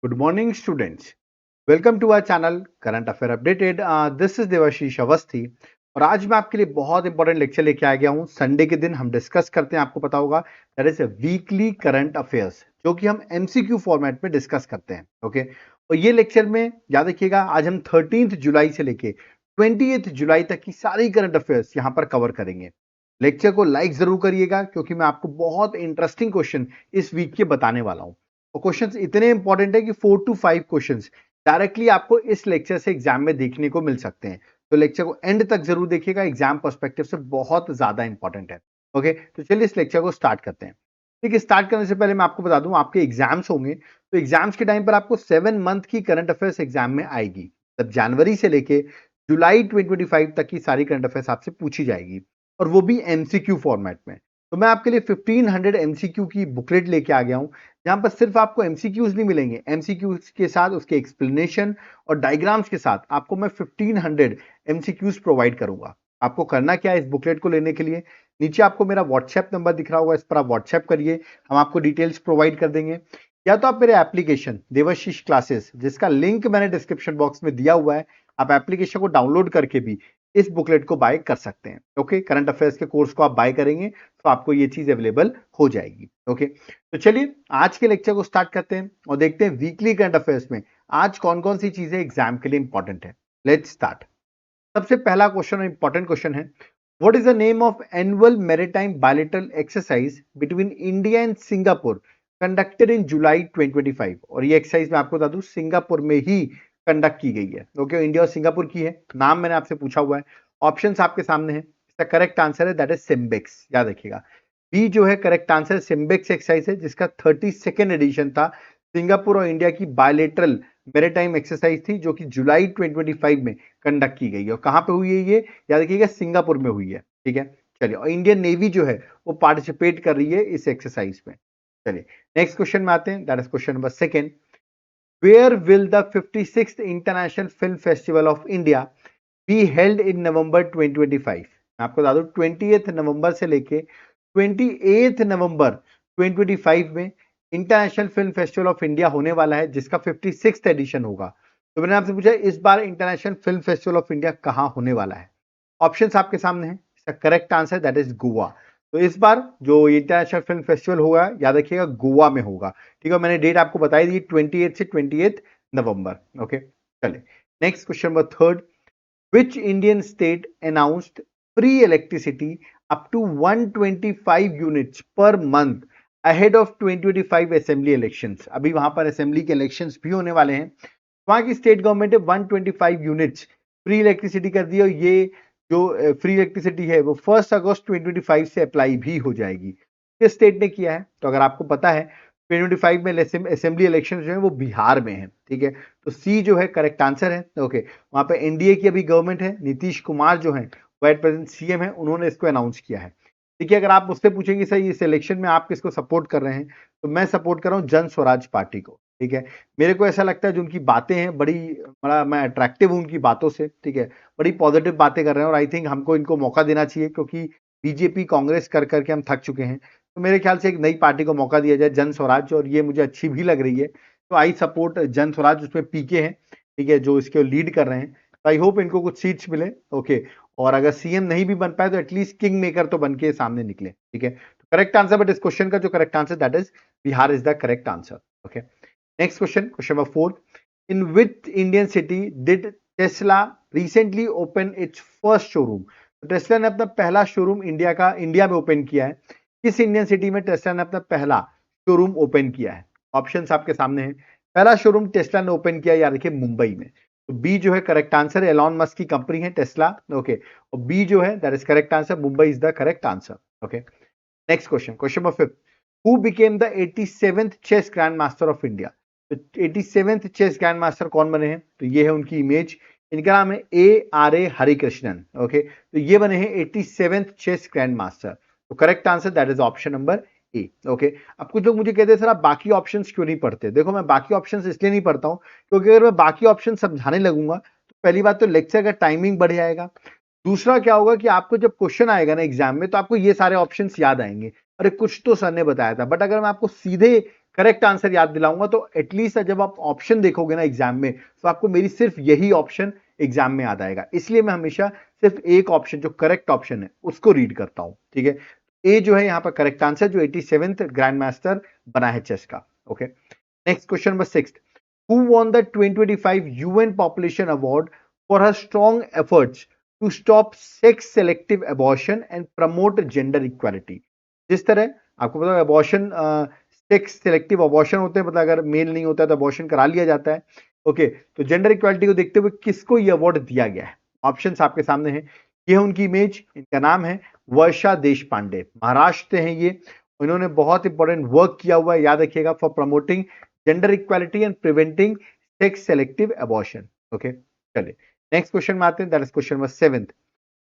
Good morning, students. Welcome to our channel Current Affair Updated. This is Debashish Awasthi और आज मैं आपके लिए बहुत इंपॉर्टेंट लेक्चर लेके आ गया हूँ। संडे के दिन हम डिस्कस करते हैं, आपको पता होगा, that is weekly current affairs, जो कि हम एमसीक्यू फॉर्मेट में डिस्कस करते हैं। ओके, और ये लेक्चर में याद रखिएगा, आज हम 13 जुलाई से लेके 20 जुलाई तक की सारी करंट अफेयर्स यहाँ पर कवर करेंगे। लेक्चर को लाइक जरूर करिएगा क्योंकि मैं आपको बहुत इंटरेस्टिंग क्वेश्चन इस वीक के बताने वाला हूँ। और क्वेश्चंस इतने इंपॉर्टेंट है कि 4 to 5 क्वेश्चंस डायरेक्टली आपको इस लेक्चर से एग्जाम में देखने को मिल सकते हैं। तो लेक्चर को एंड तक जरूर देखिएगा, एग्जाम पर्सपेक्टिव से बहुत ज्यादा इंपॉर्टेंट है। ओके, तो चलिए इस लेक्चर को स्टार्ट करते हैं। ठीक है, स्टार्ट करने से पहले मैं आपको बता दूं, आपके एग्जाम्स होंगे तो एग्जाम्स के टाइम पर आपको 7 मंथ की करंट अफेयर्स एग्जाम में आएगी। तब जनवरी से लेके जुलाई 2025 तक की सारी करंट अफेयर्स आपसे पूछी जाएगी, और वो भी एमसीक्यू फॉर्मेट में। तो मैं आपके लिए 1500 एमसीक्यू की बुकलेट लेके आ गया हूं, जहां पर सिर्फ आपको एमसीक्यूज नहीं मिलेंगे, एमसीक्यूज के साथ उसके एक्सप्लेनेशन और डायग्राम्स के साथ आपको मैं 1500 एमसीक्यूज प्रोवाइड करूंगा। आपको करना क्या है इस बुकलेट को लेने के लिए, नीचे आपको मेरा व्हाट्सएप नंबर दिख रहा होगा, इस पर आप व्हाट्सएप करिए, हम आपको डिटेल्स प्रोवाइड कर देंगे। या तो आप मेरे एप्लीकेशन देवाशीष क्लासेस, जिसका लिंक मैंने डिस्क्रिप्शन बॉक्स में दिया हुआ है, आप एप्लीकेशन को डाउनलोड करके भी इस बुकलेट को बाय कर सकते हैं। ओके, करंट अफेयर्स के कोर्स को आप बाय करेंगे तो आपको ये चीज अवेलेबल हो जाएगी। ओके, तो चलिए आज के लेक्चर को स्टार्ट करते हैं और देखते हैं वीकली करंट अफेयर्स में आज कौन कौन सी चीजें एग्जाम के लिए इंपॉर्टेंट है। Let's start. सबसे पहला क्वेश्चन, इंपॉर्टेंट क्वेश्चन है, what is the name of annual maritime bilateral exercise between India and Singapore conducted in July 2025। और ये एक्सरसाइज मैं आपको बता दूं सिंगापुर में ही कंडक्ट की गई है। ओके, इंडिया और सिंगापुर की है, नाम मैंने आपसे पूछा हुआ है, ऑप्शंस आपके सामने है। इसका करेक्ट आंसर है दैट इज सिम्बिक्स, याद रखिएगा। बी जो है करेक्ट आंसर सिम्बिक्स एक्सरसाइज है, जिसका 32nd एडिशन था। सिंगापुर और इंडिया की बायलैटरल मैरीटाइम एक्सरसाइज थी, जो कि जुलाई 2025 में कंडक्ट की गई है। और कहां पे हुई है ये, याद रखिएगा, सिंगापुर में हुई है। ठीक है, चलिए, और इंडियन नेवी जो है वो पार्टिसिपेट कर रही है इस एक्सरसाइज में। चलिए नेक्स्ट क्वेश्चन में आते हैं, that is question number second. Where will the 56th international film festival of India be held in November 2025। मैं आपको बता दूं 20th नवंबर से लेके 28th नवंबर 2025 में international film festival of India होने वाला है, जिसका 56th एडिशन होगा। तो मैंने आपसे पूछा इस बार international film festival of India कहां होने वाला है। ऑप्शंस आपके सामने हैं, इसका correct answer that is Goa. तो इस बार जो इंटरनेशनल फिल्म फेस्टिवल होगा, याद रखिएगा, गोवा में होगा। ठीक है, मैंने डेट आपको बताई दी, 28 से 28 नवंबर। ओके, चलिए next question number third. Which Indian state announced free electricity up to 125 units per month ahead of 2025 assembly elections? अभी वहां पर असेंबली के इलेक्शंस भी होने वाले हैं। वहां की स्टेट गवर्नमेंट ने 125 यूनिट्स फ्री इलेक्ट्रिसिटी कर दी, और ये जो फ्री इलेक्ट्रिसिटी है वो 1 अगस्त 2025 से अप्लाई भी हो जाएगी। किस स्टेट ने किया है, तो अगर आपको पता है 2025 में असेंबली इलेक्शन जो है वो बिहार में है। ठीक है, तो सी जो है करेक्ट आंसर है। ओके, वहां पे एनडीए की अभी गवर्नमेंट है, नीतीश कुमार जो है वो एट प्रेजेंट सीएम है, उन्होंने इसको अनाउंस किया है। देखिए, अगर आप मुझसे पूछेंगे सर इस इलेक्शन में आप किसको सपोर्ट कर रहे हैं, तो मैं सपोर्ट कर रहा हूँ जन स्वराज पार्टी को। ठीक है, मेरे को ऐसा लगता है जो उनकी बातें हैं बड़ा मैं अट्रैक्टिव हूँ उनकी बातों से। ठीक है, बड़ी पॉजिटिव बातें कर रहे हैं, और आई थिंक हमको इनको मौका देना चाहिए, क्योंकि बीजेपी कांग्रेस कर करके हम थक चुके हैं। तो मेरे ख्याल से एक नई पार्टी को मौका दिया जाए, जन स्वराज, और ये मुझे अच्छी भी लग रही है। तो आई सपोर्ट जन स्वराज, उसमें पीके हैं, ठीक है, जो इसके लीड कर रहे हैं। तो आई होप इनको कुछ सीट्स मिले। ओके, और अगर सीएम नहीं भी बन पाए तो एटलीस्ट किंग मेकर तो बन के सामने निकले। ठीक है, तो करेक्ट आंसर, बट इस क्वेश्चन का जो correct answer that is Bihar is the correct answer. Okay, next question, question number 4। In which Indian city did Tesla recently open it's first showroom. Tesla ने अपना पहला शोरूम इंडिया में open किया है। किस इंडियन सिटी में टेस्ला ने अपना पहला शोरूम ओपन किया है। ऑप्शंस आपके सामने हैं। पहला शोरूम टेस्ला ने ओपन किया, याद रखिए, मुंबई में। तो बी जो है करेक्ट आंसर है, एलॉन मस्क की कंपनी है टेस्ला। ओके, और बी जो है that is correct answer, Mumbai is the correct answer. Okay, next question, question number 5। Who became the 87th chess grand master of India. तो 87th chess grand master कौन बने हैं, तो ये है उनकी इमेज। इनका नाम है A.R.A. हरिकृष्णन। ओके, तो ये बने हैं 87th चेस ग्रैंड मास्टर। तो correct answer that is option number A. Okay, अब कुछ लोग मुझे कहते हैं सर आप बाकी ऑप्शंस क्यों नहीं पढ़ते। देखो, मैं बाकी ऑप्शंस इसलिए नहीं पढ़ता हूं क्योंकि अगर मैं बाकी ऑप्शन समझाने लगूंगा तो पहली बात तो लेक्चर का टाइमिंग बढ़ जाएगा। दूसरा क्या होगा कि आपको जब क्वेश्चन आएगा ना एग्जाम में, तो आपको ये सारे ऑप्शंस याद आएंगे। अरे कुछ तो सर ने बताया था, बट अगर मैं आपको सीधे करेक्ट आंसर याद दिलाऊंगा तो एटलीस्ट जब आप ऑप्शन देखोगे ना एग्जाम में, तो आपको मेरी सिर्फ यही ऑप्शन एग्जाम में याद आएगा। इसलिए मैं हमेशा सिर्फ एक ऑप्शन जो करेक्ट ऑप्शन है उसको रीड करता हूं, ठीक है। ए जो है यहाँ पर करेक्ट आंसर, जो 87th ग्रैंड मास्टर बना है चेस का। Okay, next question number 6, who won the 2025 UN Population Award for her strong efforts to stop sex selective abortion and promote gender equality। जिस तरह आपको पता है अबॉर्शन, सेक्स सेलेक्टिव अबॉर्शन होते हैं, मतलब अगर मेल नहीं होता है तो अबॉर्शन करा लिया जाता है। ओके, तो जेंडर इक्वालिटी को देखते हुए किसको ये अवार्ड दिया गया है? ऑप्शंस आपके सामने हैं, ये है उनकी इमेज, इनका नाम है वर्षा देशपांडे, महाराष्ट्र से हैं ये। इन्होंने बहुत इंपॉर्टेंट वर्क किया हुआ है, याद रखिएगा, for promoting gender equality and preventing sex selective abortion. Okay, चलिए नेक्स्ट क्वेश्चन में आते हैं, that is question number 7,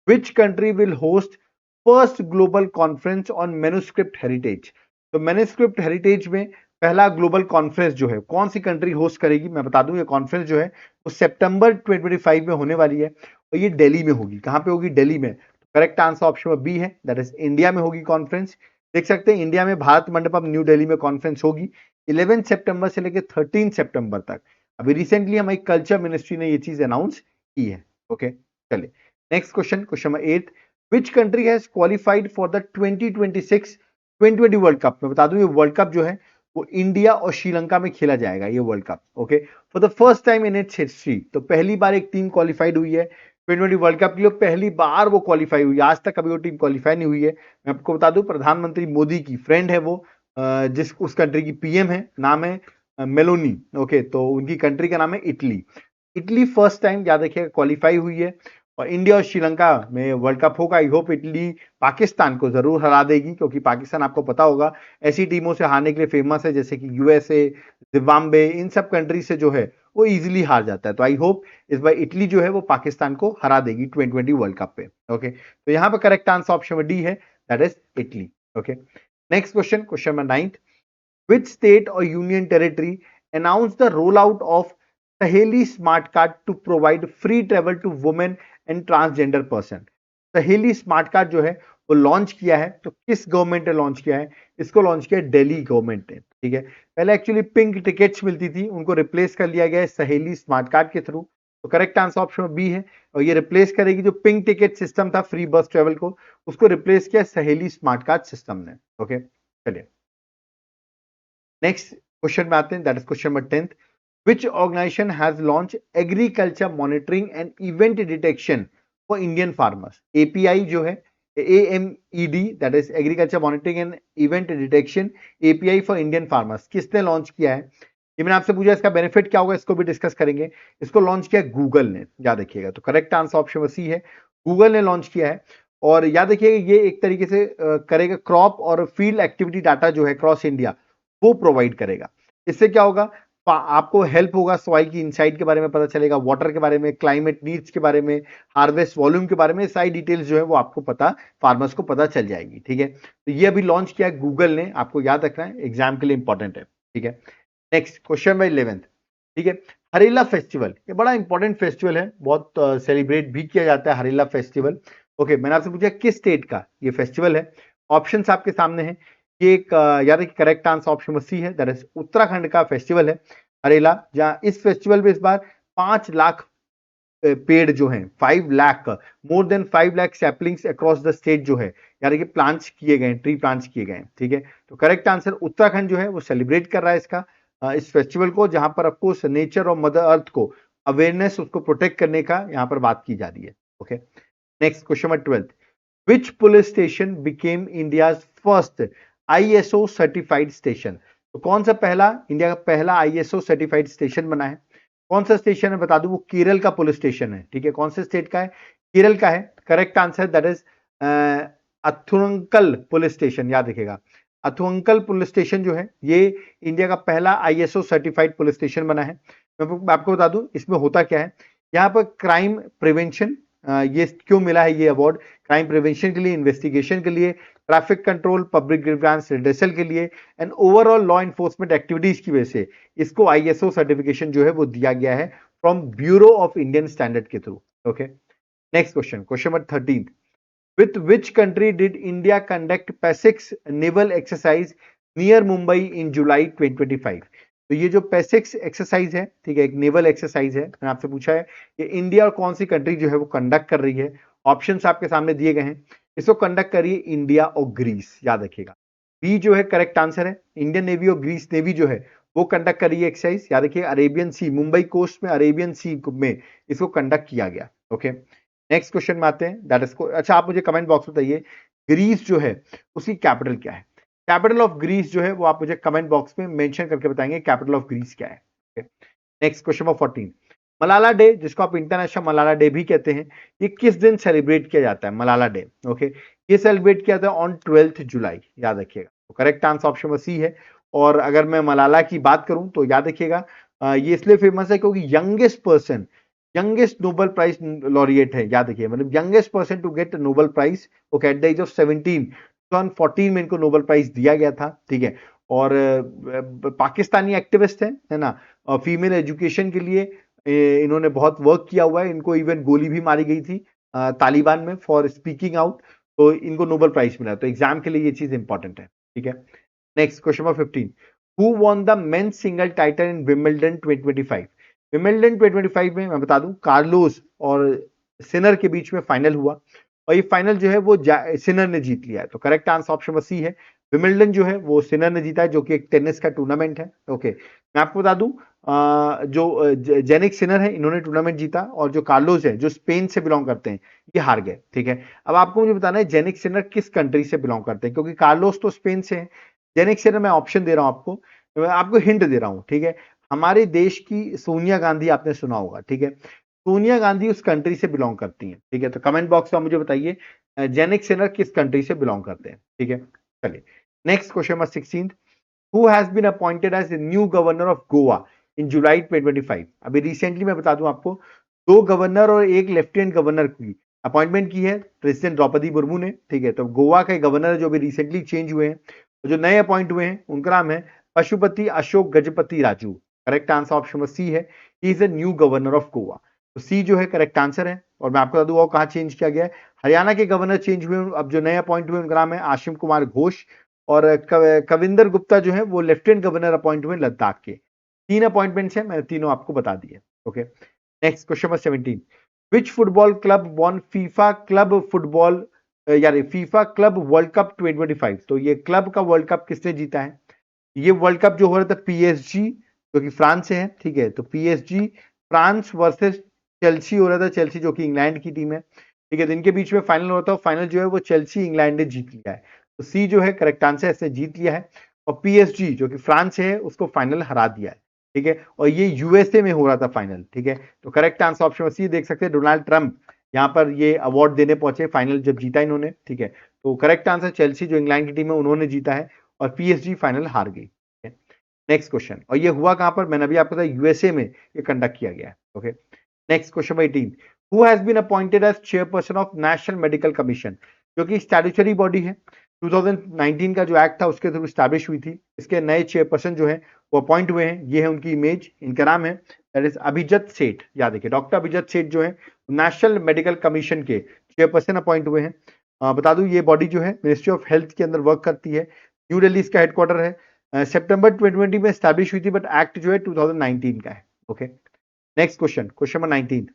which country will host first global conference on manuscript heritage। तो मैन्युस्क्रिप्ट हेरिटेज में पहला ग्लोबल कॉन्फ्रेंस जो है कौन सी कंट्री होस्ट करेगी? मैं बता दूं, ये कॉन्फ्रेंस जो है वो सितंबर 2025 में होने वाली है और ये दिल्ली में होगी। कहां पे होगी? दिल्ली में। तो करेक्ट आंसर ऑप्शन बी है, दैट इज इंडिया में होगी कॉन्फ्रेंस। देख सकते हैं इंडिया में भारत मंडपम न्यू दिल्ली में कॉन्फ्रेंस होगी 11 सितंबर से लेकर 13 सितंबर तक। अभी रिसेंटली हमारी कल्चर मिनिस्ट्री ने ये चीज अनाउंस की है। ओके, चलिए next question, question number 8, which country has qualified for the 2026 2020 world cup. मैं बता दूं ये वर्ल्ड कप जो है वो इंडिया और श्रीलंका में खेला जाएगा, ये world cup. Okay, for the first time in its history, तो पहली बार एक टीम क्वालिफाइड हुई है 2020 वर्ल्ड कप के लिए, पहली बार वो क्वालिफाई हुई है। आज तक कभी वो टीम क्वालिफाई नहीं हुई है। मैं आपको बता दूं प्रधानमंत्री मोदी की फ्रेंड है वो, जिस उस कंट्री की पीएम है, नाम है मेलोनी। ओके, तो उनकी कंट्री का नाम है इटली। इटली फर्स्ट टाइम याद रखिएगा क्वालिफाई हुई है और इंडिया और श्रीलंका में वर्ल्ड कप होगा। आई होप इटली पाकिस्तान को जरूर हरा देगी, क्योंकि पाकिस्तान आपको पता होगा ऐसी टीमों से हारने के लिए फेमस है, जैसे कि यूएसए, जिम्बाब्वे, इन सब कंट्री से जो है वो इजीली हार जाता है। तो आई होप इस बार इटली जो है वो पाकिस्तान को हरा देगी 2020 वर्ल्ड कप पे। ओके, तो यहाँ पर करेक्ट आंसर ऑप्शन डी है, that is Italy. Okay, next question, question number 9, which state or union territory announced the rollout of Saheli Smart Card to provide free travel to women and transgender person। सहेली smart card जो है वो launch किया है, तो किस government ने launch किया है? इसको लॉन्च किया है दिल्ली गवर्नमेंट ने, ठीक है। पहले एक्चुअली पिंक टिकट्स मिलती थी, उनको रिप्लेस कर लिया गया है सहेली स्मार्ट कार्ड के थ्रू। तो करेक्ट आंसर ऑप्शन बी है, और ये रिप्लेस करेगी जो पिंक टिकट सिस्टम था फ्री बस ट्रेवल को, उसको रिप्लेस किया सहेली स्मार्ट कार्ड सिस्टम ने। ओके, चलिए नेक्स्ट क्वेश्चन में आते हैं, that is question number 10, which organization has launched agriculture monitoring and event detection for Indian farmers। API जो है AMED, that is agriculture monitoring and event detection API for Indian farmers, किसने launch किया है? ये मैंने आपसे पूछा इसका बेनिफिट क्या होगा, इसको भी डिस्कस करेंगे। इसको लॉन्च किया गूगल ने, याद रखिएगा। तो करेक्ट आंसर ऑप्शन सी है, गूगल ने लॉन्च किया है। और याद रखिएगा ये एक तरीके से करेगा क्रॉप और फील्ड एक्टिविटी डाटा जो है क्रॉस इंडिया वो प्रोवाइड करेगा। इससे क्या होगा, आपको हेल्प होगा, सॉइल की इनसाइट के बारे में पता चलेगा, वाटर के बारे में, क्लाइमेट नीड्स के बारे में, हार्वेस्ट वॉल्यूम के बारे में, सारी डिटेल्स जो है वो आपको पता, फार्मर्स को पता चल जाएगी, ठीक है। तो ये अभी लॉन्च किया है गूगल ने, आपको याद रखना है, एग्जाम के लिए इंपॉर्टेंट है, ठीक है। नेक्स्ट क्वेश्चन नंबर 11, ठीक है, हरेला फेस्टिवल, ये बड़ा इंपॉर्टेंट फेस्टिवल है, बहुत सेलिब्रेट भी किया जाता है हरेला फेस्टिवल। ओके, मैंने आपसे पूछा किस स्टेट का ये फेस्टिवल है, ऑप्शंस आपके सामने हैं। ये एक याद है कि करेक्ट आंसर ऑप्शन सी है, दैट इज उत्तराखंड का फेस्टिवल है हरेला, जहां इस फेस्टिवल में इस बार 5 लाख पेड़ जो हैं, 5 lakh, more than 5 lakh saplings across the state जो है, यानी कि प्लांट्स किए गए, ट्री प्लांट्स किए गए, ठीक है। तो करेक्ट आंसर उत्तराखंड जो है वो सेलिब्रेट कर रहा है इसका इस फेस्टिवल को, जहां पर ऑफकोर्स नेचर और मदर अर्थ को अवेयरनेस, उसको प्रोटेक्ट करने का यहाँ पर बात की जा रही है। Okay, next question number 12, which police station became India's first ISO certified station. तो कौन सा पहला, इंडिया का पहला ISO सर्टिफाइड स्टेशन बना है? कौन सा स्टेशन है बता दूं, वो केरल का पुलिस स्टेशन है, ठीक है। कौन से स्टेट का है? केरल का है। Correct answer that is Athurankal police station, याद रखिएगा। अथुरंकल पुलिस स्टेशन जो है ये इंडिया का पहला ISO सर्टिफाइड पुलिस स्टेशन बना है। मैं आपको बता दूं इसमें होता क्या है, यहाँ पर क्राइम प्रिवेंशन, ये क्यों मिला है ये अवार्ड, क्राइम प्रिवेंशन के लिए, इन्वेस्टिगेशन के लिए, traffic control, public grievance redressal के लिए and overall law enforcement activities की वजह से इसको ISO सर्टिफिकेशन जो है वो दिया गया है from bureau of Indian standard के थ्रू। Okay, next question, question number 13, With which country did India conduct PASIX naval exercise near Mumbai in July 2025? तो ये जो PASIX एक्सरसाइज है, ठीक है, एक नेवल एक्सरसाइज है, मैंने आपसे पूछा है ये इंडिया और कौन सी कंट्री जो है वो कंडक्ट कर रही है। ऑप्शंस आपके सामने दिए गए हैं। इसको कंडक्ट करिए इंडिया और ग्रीस, याद रखिएगा। बी जो है करेक्ट आंसर है, इंडियन नेवी और ग्रीस नेवी जो है वो कंडक्ट कर रही है एक्सरसाइज। याद रखिए अरेबियन सी, मुंबई कोस्ट में अरेबियन सी में इसको कंडक्ट किया गया। ओके, नेक्स्ट क्वेश्चन में आते हैं। दैट इज, अच्छा आप मुझे कमेंट बॉक्स में बताइए ग्रीस जो है उसकी कैपिटल क्या है। कैपिटल ऑफ ग्रीस जो है वो आप मुझे कमेंट बॉक्स में मेंशन करके बताएंगे कैपिटल ऑफ ग्रीस क्या है। Next question number 14, Malala day, जिसको आप इंटरनेशनल मलाला डे भी कहते हैं, ये किस दिन सेलिब्रेट किया जाता है मलाला डे। ओके, ये सेलिब्रेट किया जाता है ऑन 12 जुलाई, याद रखिएगा। तो करेक्ट आंसर ऑप्शन नंबर सी है। और अगर मैं मलाला की बात करूं तो याद रखिएगा ये इसलिए फेमस है क्योंकि यंगेस्ट नोबेल प्राइज लॉरिएट है, याद रखिए, मतलब youngest person to get Nobel prize. Okay, at the age of 17 2014 में इनको नोबेल प्राइज दिया गया था, ठीक है। और पाकिस्तानी एक्टिविस्ट है ना, फीमेल एजुकेशन के लिए इन्होंने बहुत वर्क किया हुआ है। इनको इवन गोली भी मारी गई थी तालिबान में फॉर स्पीकिंग आउट, तो इनको नोबेल प्राइज मिला। तो एग्जाम के लिए ये चीज इंपॉर्टेंट है, ठीक है। Next question number 15, who won the men's single title in Wimbledon 2025। Wimbledon 2025 में मैं बता दूं कार्लोस और सिनर के बीच में फाइनल हुआ और ये फाइनल जो है वो सिनर ने जीत लिया है। तो करेक्ट आंसर ऑप्शन नंबर सी है, विंबलडन जो है वो सिनर ने जीता है, जो कि एक टेनिस का टूर्नामेंट है। ओके, मैं आपको बता दूं जो जेनिक सिनर है इन्होंने टूर्नामेंट जीता और जो कार्लोस है जो स्पेन से बिलोंग करते हैं ये हार गए, ठीक है। अब आपको मुझे बताना है जेनिक सिनर किस कंट्री से बिलोंग करते हैं, क्योंकि कार्लोस तो स्पेन से है। जेनिक सिनर मैं ऑप्शन दे रहा हूं आपको, मैं आपको हिंट दे रहा हूं, ठीक है। हमारे देश की सोनिया गांधी आपने सुना होगा, ठीक है। सोनिया गांधी उस कंट्री से बिलोंग करती हैं, ठीक है। तो कमेंट बॉक्स में मुझे बताइए जेनिक सिनर किस कंट्री से बिलोंग करते हैं, ठीक है। चलिए next question number 16, who has been appointed as new governor of Goa in July 2025। अभी रिसेंटली मैं बता दूं आपको 2 गवर्नर और 1 लेफ्टिनेंट गवर्नर की अपॉइंटमेंट की है प्रेसिडेंट द्रौपदी मुर्मू ने, ठीक है। तो गोवा के गवर्नर जो अभी रिसेंटली चेंज हुए हैं, जो नए अपॉइंट हुए हैं उनका नाम है Pashupati Ashok Gajapathi Raju. Correct answer option number सी है, he is a new governor of Goa. तो सी जो है करेक्ट आंसर है। और मैं आपको बता दूं वो कहां चेंज किया गया है, हरियाणा के गवर्नर चेंज हुए, अब जो नए अपॉइंट हुए उनका नाम है आशिम कुमार घोष। और कविंदर गुप्ता जो है वो लेफ्टिनेंट गवर्नर अपॉइंट हुए लद्दाख के। 3 अपॉइंटमेंट्स हैं, मैंने तीनों आपको बता दिए। Okay, next question number 17, which football club won FIFA club football यानी फीफा क्लब वर्ल्ड कप 2025। तो ये क्लब का वर्ल्ड कप किसने जीता है। ये वर्ल्ड कप जो हो रहा था पीएसजी जो कि फ्रांस से है, ठीक है। तो पीएसजी फ्रांस वर्सेस चेल्सी हो रहा था, चेल्सी जो कि इंग्लैंड की टीम है, ठीक है। तो इनके बीच में फाइनल होता है, फाइनल जो है वो चेल्सी इंग्लैंड ने जीत लिया है। तो सी जो है करेक्ट आंसर, इसने जीत लिया है। और पीएसजी जो कि फ्रांस से है उसको फाइनल हरा दिया है, ठीक है। और ये यूएसए में हो रहा था फाइनल, ठीक है। तो करेक्ट आंसर ऑप्शन सी देख सकते हैं, डोनाल्ड ट्रंप यहाँ पर ये अवार्ड देने पहुंचे फाइनल जब जीता इन्होंने, ठीक है। तो करेक्ट आंसर चेल्सी जो इंग्लैंड की टीम है उन्होंने जीता है और पीएसजी फाइनल हार गई। नेक्स्ट क्वेश्चन, और ये हुआ कहां पर, मैंने अभी आपको बताया यूएसए में ये कंडक्ट किया गया है। Okay, next question 18, who has been appointed as chairperson of national medical commission, जो कि स्टैट्यूटरी बॉडी है। 2019 का जो एक्ट था उसके थ्रू स्टैब्लिश हुई थी। इसके नए चेयरपर्सन जो है वो अपॉइंट हुए हैं, ये है उनकी इमेज, इनका नाम है दैट इज अभिजत सेठ। याद रखिए डॉक्टर अभिजत सेठ जो है नेशनल मेडिकल कमीशन के चेयरपर्सन अपॉइंट हुए हैं। बता दूं ये बॉडी जो है मिनिस्ट्री ऑफ हेल्थ के अंदर वर्क करती है, न्यू दिल्ली इसका हेडक्वार्टर है। सितंबर 2020 में स्टैब्लिश हुई थी, बट एक्ट जो है 2019 का है। Okay, next question, question number 19,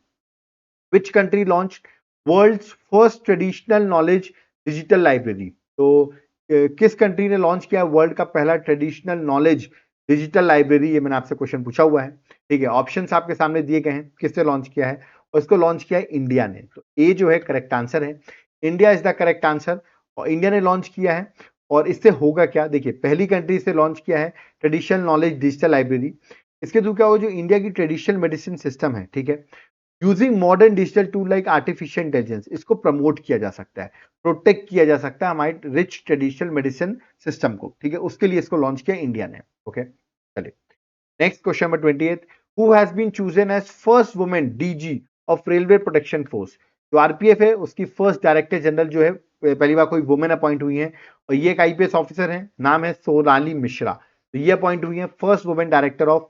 which country launch world's first traditional knowledge digital library. तो किस कंट्री ने लॉन्च किया वर्ल्ड का पहला ट्रेडिशनल नॉलेज डिजिटल लाइब्रेरी, ये मैंने आपसे क्वेश्चन पूछा हुआ है, ठीक है। ऑप्शंस आपके सामने दिए गए हैं, किसने लॉन्च किया है, और इसको लॉन्च किया है इंडिया ने। तो ए जो है करेक्ट आंसर है, India is the correct answer, और इंडिया ने लॉन्च किया है। और इससे होगा क्या, देखिए पहली कंट्री से लॉन्च किया है ट्रेडिशनल नॉलेज डिजिटल लाइब्रेरी। इसके थ्रू क्या होगा, जो इंडिया की ट्रेडिशनल मेडिसिन सिस्टम है, ठीक है, using modern digital tool like artificial intelligence, इसको प्रमोट किया जा सकता है, प्रोटेक्ट किया जा सकता है हमारे रिच ट्रेडिशनल मेडिसिन सिस्टम को, ठीक है। उसके लिए इसको लॉन्च किया इंडिया ने। ओके, चलिए next question number 28, who has been chosen as first women DG of railway protection force. जो आरपीएफ है उसकी फर्स्ट डायरेक्टर जनरल जो है पहली बार कोई वुमेन अपॉइंट हुई है, और ये एक आईपीएस ऑफिसर है, नाम है सोनाली मिश्रा। तो ये अपॉइंट हुई है first women director of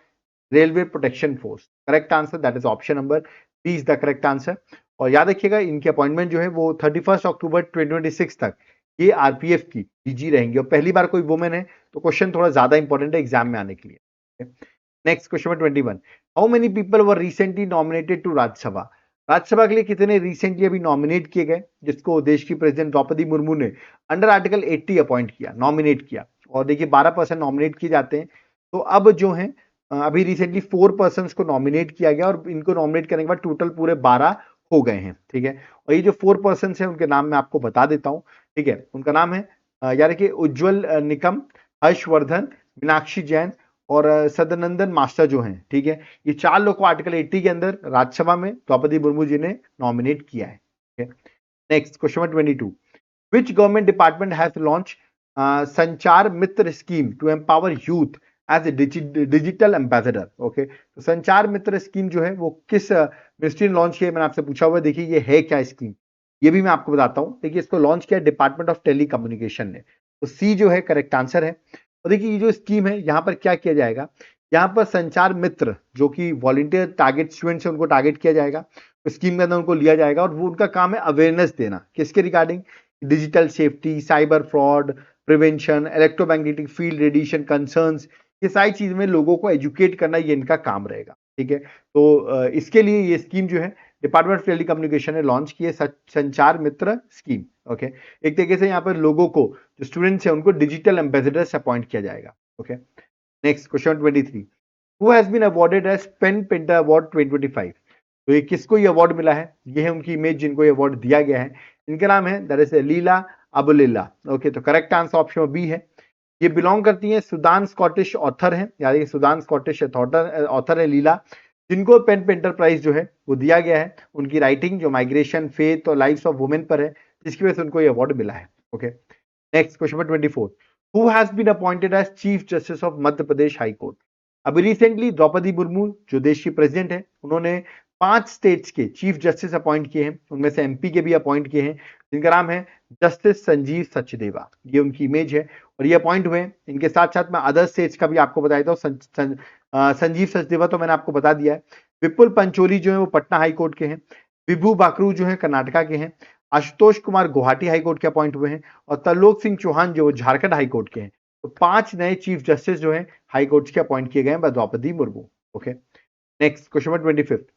railway protection force. Correct answer that is option number B is the correct answer. और याद रखिएगा इनकी अपॉइंटमेंट जो है वो 31 अक्टूबर 2026 तक ये आरपीएफ की डीजी रहेंगे, और पहली बार कोई वुमेन है तो क्वेश्चन थोड़ा ज्यादा इंपॉर्टेंट है एग्जाम में आने के लिए। Next question number 21, how many people were recently nominated to Rajya Sabha? Rajya Sabha के लिए कितने रिसेंटली अभी नॉमिनेट किए गए, जिसको देश की प्रेसिडेंट द्रौपदी मुर्मू ने अंडर आर्टिकल 80 अपॉइंट किया, नॉमिनेट किया। और देखिए 12% नॉमिनेट किए जाते हैं, तो अब जो है अभी रिसेंटली 4 पर्सन को नॉमिनेट किया गया, और इनको नॉमिनेट करने के बाद टोटल पूरे 12 हो गए हैं, ठीक है। और ये जो 4 पर्सन है उनके नाम मैं आपको बता देता हूं, ठीक है। उनका नाम है यार कि उज्जवल निकम, हर्षवर्धन, मीनाक्षी जैन और सदानंदन मास्टर जो हैं, ठीक है। ये 4 लोग को आर्टिकल 80 के अंदर राज्यसभा में द्रौपदी मुर्मू जी ने नॉमिनेट किया है, ठीक है। Next question number 22, which government department has launch Sanchar Mitra scheme to empower youth as a digital ambassador? Okay, तो संचार मित्र स्कीम जो है वो किस मिनिस्ट्री ने लॉन्च किया, मैंने आपसे पूछा हुआ है। देखिए ये है क्या स्कीम, ये भी मैं आपको बताता हूं। देखिए इसको लॉन्च किया डिपार्टमेंट ऑफ टेलीकम्युनिकेशन ने, तो सी जो है करेक्ट आंसर है। और देखिए ये जो स्कीम है यहाँ पर क्या किया जाएगा, यहाँ पर संचार मित्र जो कि वॉलंटियर टारगेट स्टूडेंट्स है उनको टारगेट किया जाएगा, स्कीम के अंदर उनको लिया जाएगा, और वो उनका काम है अवेयरनेस देना, किसके regarding, digital safety, cyber fraud prevention, electromagnetic field radiation concerns, ये सारी चीज में लोगों को एजुकेट करना ये इनका काम रहेगा, ठीक है। तो इसके लिए ये स्कीम जो है डिपार्टमेंट ऑफ टेली कम्युनिकेशन ने लॉन्च की है, संचार मित्र स्कीम। ओके, एक तरीके से यहाँ पर लोगों को जो स्टूडेंट्स है उनको डिजिटल एम्बेसडर्स अपॉइंट किया जाएगा। Okay, next question 23, who has been awarded as PEN Pinter award 2025? तो ये किसको ये अवार्ड मिला है, ये है उनकी इमेज जिनको ये अवार्ड दिया गया है। इनका नाम है दैट इज लीला अबुलिल्ला। ओके, तो करेक्ट आंसर ऑप्शन बी है। ये बिलोंग करती है सुदान स्कॉटिश ऑथर है, यानी कि सुदान स्कॉटिश ऑथर है लीला, जिनको पेन पेंटर प्राइज जो है वो दिया गया है उनकी राइटिंग जो माइग्रेशन, फेथ और लाइव्स ऑफ वुमेन पर है, जिसकी वजह से उनको ये अवार्ड मिला है। Okay, next question number 24, who has been appointed as chief justice of Madhya Pradesh high court? अभी रिसेंटली द्रौपदी मुर्मू जो देश की प्रेसिडेंट है उन्होंने 5 स्टेट्स के चीफ जस्टिस अपॉइंट किए हैं, उनमें से एमपी के भी अपॉइंट किए हैं, जिनका नाम है जस्टिस संजीव सचदेवा। ये उनकी इमेज है और ये अपॉइंट हुए। इनके साथ साथ मैं अदर स्टेट्स का भी आपको बताया था। संजीव सचदेवा तो मैंने आपको बता दिया है। विपुल पंचोली जो है वो पटना हाई कोर्ट के हैं, विभू बाकरू जो है कर्नाटका के हैं, आशुतोष कुमार गुवाहाटी हाई कोर्ट के अपॉइंट हुए हैं, और तरलोक सिंह चौहान जो झारखंड हाई कोर्ट के हैं। तो 5 नए चीफ जस्टिस जो है हाई कोर्ट के अपॉइंट किए गए हैं by Draupadi Murmu. Okay, next question number 25,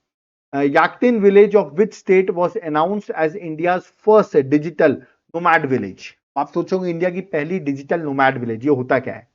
Yaktin village of which state was announced as India's first digital nomad village? आप सोचोगे इंडिया की पहली डिजिटल नोमैड विलेज, ये होता क्या है?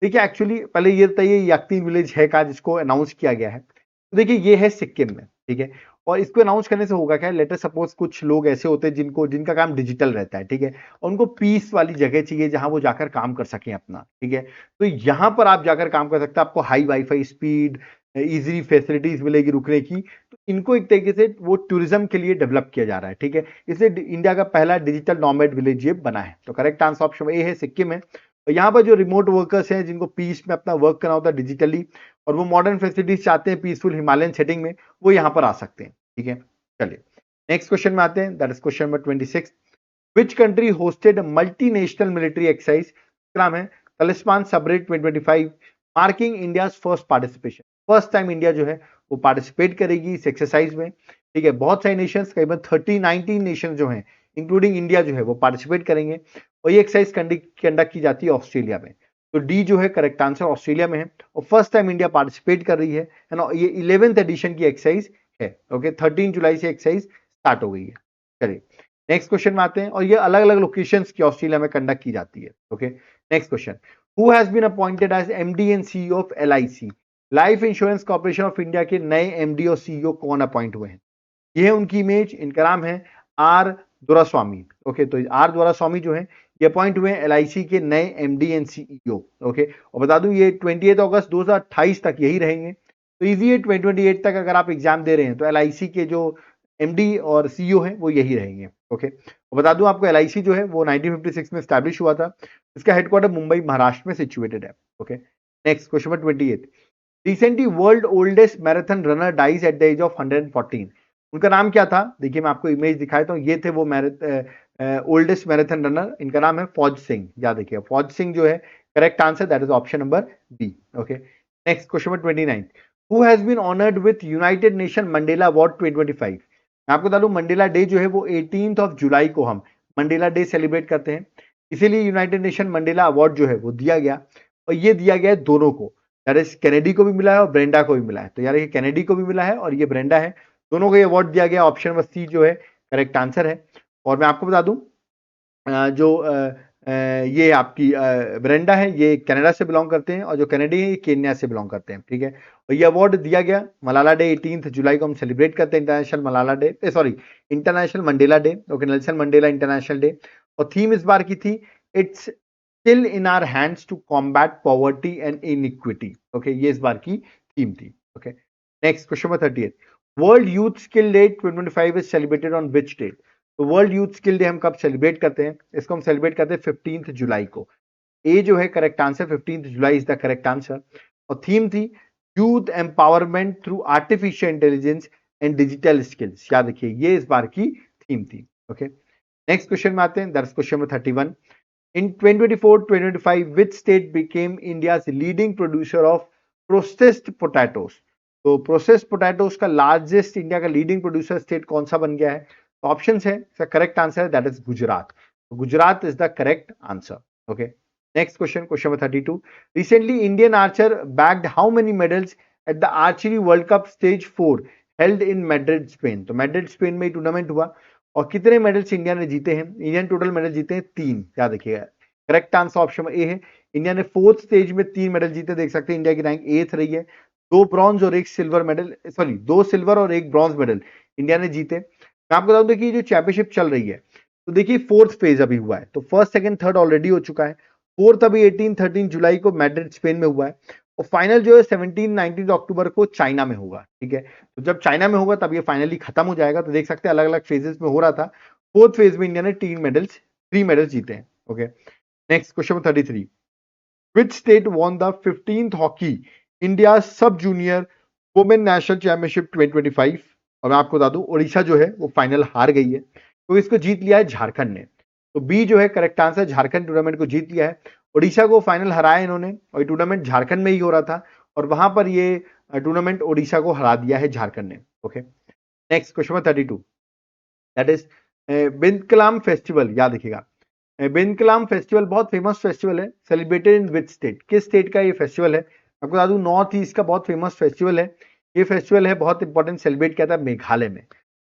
देखिए एक्चुअली पहले ये बताइए याक्तिन विलेज है का जिसको अनाउंस किया गया है। तो देखिए ये है सिक्किम में, ठीक है। और इसको अनाउंस करने से होगा क्या, लेटर सपोज कुछ लोग ऐसे होते हैं जिनका काम डिजिटल रहता है, ठीक है, और उनको पीस वाली जगह चाहिए जहां वो जाकर काम कर सकें अपना, ठीक है। तो यहां पर आप जाकर काम कर सकते हैं, आपको high wifi speed, easy facilities मिलेगी रुकने की। तो इनको एक तरीके से वो टूरिज्म के लिए डेवलप किया जा रहा है, ठीक है। इसलिए इंडिया का पहला डिजिटल नॉमेड विलेज ये बना है। तो करेक्ट आंसर ऑप्शन ए है, सिक्किम है। और यहाँ पर जो रिमोट वर्कर्स हैं जिनको पीस में अपना वर्क करना होता है डिजिटली, और वो मॉडर्न फैसिलिटीज चाहते हैं पीसफुल हिमालयन सेटिंग में, वो यहाँ पर आ सकते हैं, ठीक है। चलिए नेक्स्ट क्वेश्चन में आते हैं, that is question number 26, which country hosted multinational military exercise? नाम है तलिस्मान सबरेट 2025, marking India first participation. First time India जो है वो पार्टिसिपेट करेगी इस एक्सरसाइज में, ठीक है। बहुत सारे नेशंस, करीबन 19 नेशन जो हैं इंक्लूडिंग इंडिया जो है वो पार्टिसिपेट करेंगे, और ये एक्सरसाइज कंडक्ट की जाती है ऑस्ट्रेलिया में। तो डी जो है करेक्ट आंसर ऑस्ट्रेलिया में है, और फर्स्ट टाइम इंडिया पार्टिसिपेट कर रही है ना। ये 11th एडिशन की एक्सरसाइज है। ओके, 13 जुलाई से एक्सरसाइज स्टार्ट हो गई है। चलिए नेक्स्ट क्वेश्चन में आते हैं, और ये अलग अलग लोकेशंस की ऑस्ट्रेलिया में कंडक्ट की जाती है। Okay, next question, who has been appointed as MD and CEO of LIC? Life insurance corporation of India के नए एमडी और सीईओ कौन अपॉइंट हुए हैं? ये है उनकी इमेज, इनका नाम है आर दोरास्वामी। ओके, तो आर दोरास्वामी जो है ये अपॉइंट हुए एलआईसी के नए एमडी एंड सीईओ। ओके, और बता दूं ये 28 अगस्त 2028 तक यही रहेंगे। तो इजी है, 2028 तक अगर आप एग्जाम दे रहे हैं तो एलआईसी के जो एमडी और सीईओ हैं वो यही रहेंगे। ओके, और बता दूं आपको एलआईसी जो है वो 1956 में स्टैब्लिश हुआ था। इसका हेडक्वार्टर मुंबई महाराष्ट्र में सिचुएटेड है। Okay, next question number 28, recently world oldest marathon runner dies at the age of 114। उनका नाम क्या था? देखिए मैं आपको इमेज दिखाया तो ये थे वो ओल्डेस्ट मैराथन रनर। इनका नाम है फौज सिंह। याद रखिए फौज सिंह जो है correct answer, that is option number B. Okay, next question number 29, who has been honoured with united nation Mandela award 2025? मैं आपको बता दूं मंडेला डे जो है वो 18th ऑफ जुलाई को हम मंडेला डे सेलिब्रेट करते हैं। इसीलिए यूनाइटेड नेशन मंडेला अवार्ड जो है वो दिया गया, और ये दिया गया है दोनों को, यार कैनेडी को भी मिला है और ब्रेंडा को भी मिला है। तो यार ये कैनेडी को भी मिला है और ये ब्रेंडा है, दोनों को ये अवार्ड दिया गया। ऑप्शन नंबर सी जो है करेक्ट आंसर है। और मैं आपको बता दूं जो ये आपकी ब्रेंडा है ये कनाडा से बिलोंग करते हैं, और जो कैनेडी है ये केन्या से बिलोंग करते हैं, ठीक है। और ये अवार्ड दिया गया मलाला डे 18 जुलाई को हम सेलिब्रेट करते हैं, international Malala day, sorry international Mandela day, okay, Nelson Mandela international day. और थीम इस बार की थी it's still in our hands to combat poverty and inequity, okay, ये इस बार की थीम थी, okay. Next question number 38, world youth skill day 2025 is celebrated on which date? तो वर्ल्ड यूथ स्किल डे हम कब सेलिब्रेट करते हैं? इसको हम सेलिब्रेट करते हैं 15 जुलाई को। ए जो है correct answer, 15 July is the correct answer. और थीम थी youth empowerment through artificial intelligence and digital skills, याद रखिए ये इस बार की थीम थी, ओके। नेक्स्ट क्वेश्चन में आते हैं, that's question number 31। In 2024-2025 which state became India's leading producer of processed potatoes? तो प्रोसेस्ड पोटैटोज का लार्जेस्ट इंडिया का लीडिंग प्रोड्यूसर स्टेट कौन सा बन गया है? ऑप्शंस है, इसका करेक्ट आंसर है दैट इज गुजरात। तो Gujarat is the correct answer, okay. Next question, question number 32। Recently Indian Archer bagged how many medals at the archery world cup stage 4 held in Madrid Spain? तो Madrid Spain में tournament हुआ, और कितने medals India ने जीते हैं? Indian total medal जीते हैं 3, याद रखिएगा। करेक्ट आंसर ऑप्शन ए है, इंडिया ने 4th स्टेज में 3 मेडल जीते। देख सकते हैं इंडिया की रैंक 8th रही है, 2 ब्रॉन्ज और 1 सिल्वर मेडल, सॉरी 2 सिल्वर और 1 ब्रॉन्ज मेडल इंडिया ने जीते। मैं आपको बता दूं देखिए जो चैंपियनशिप चल रही है, तो देखिए 4th फेज अभी हुआ है, तो फर्स्ट सेकंड थर्ड ऑलरेडी हो चुका है। 4th अभी 18-13 जुलाई को मैड्रिड स्पेन में हुआ है, और फाइनल जो है 17-19 अक्टूबर को चाइना में होगा, ठीक है। तो जब चाइना में होगा तब ये फाइनली खत्म हो जाएगा। तो देख सकते हैं अलग अलग फेजेस में हो रहा था, 4th फेज में इंडिया ने 3 मेडल्स जीते हैं, okay. Next question 33, which state won the 15th hockey India sub junior women national championship 2025? और मैं आपको बता दूं ओडिशा जो है वो फाइनल हार गई है, तो इसको जीत लिया है झारखंड ने। तो बी जो है करेक्ट आंसर, झारखंड टूर्नामेंट को जीत लिया है। ओडिशा को फाइनल हराया इन्होंने, और ये टूर्नामेंट झारखंड में ही हो रहा था, और वहां पर ये टूर्नामेंट ओडिशा को हरा दिया है झारखंड ने, okay. Next question 32, that is Bindkalam festival, याद रखिएगा। बेनकलाम फेस्टिवल बहुत फेमस फेस्टिवल है, सेलिब्रेटेड इन विच स्टेट? किस स्टेट का ये फेस्टिवल है? आपको बता दूं नॉर्थ ईस्ट का बहुत फेमस फेस्टिवल है, ये फेस्टिवल है बहुत इंपॉर्टेंट, सेलिब्रेट किया था मेघालय में।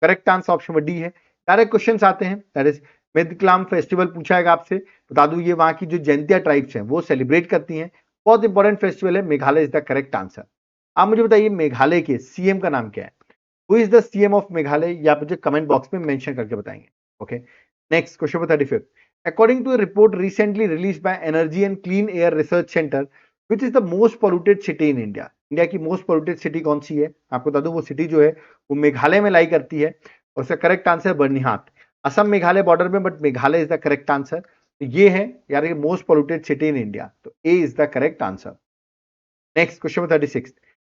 करेक्ट आंसर ऑप्शन डी है। डायरेक्ट क्वेश्चन आते हैं, दैट इज बेनकलाम फेस्टिवल पूछाएगा आपसे, बता दूं ये वहां की जो जैंतिया ट्राइब्स हैं वो सेलिब्रेट करती हैं, बहुत इंपॉर्टेंट फेस्टिवल है, Meghalaya is the correct answer. आप मुझे बताइए मेघालय के सीएम का नाम क्या है? Who is the CM of Meghalaya? या मुझे कमेंट बॉक्स में मेंशन करके बताएंगे, okay. Next question 35, according to a report recently released by Energy and Clean Air Research Center, which is the most polluted city in India? India की most polluted city कौन सी है? आपको बता दूं वो सिटी जो है वो मेघालय में लाई करती है, और उसका correct answer Byrnihat, Assam Meghalaya border में, but Meghalaya is the correct answer. तो ये है यार ये most polluted city in India, तो a is the correct answer. Next question 36,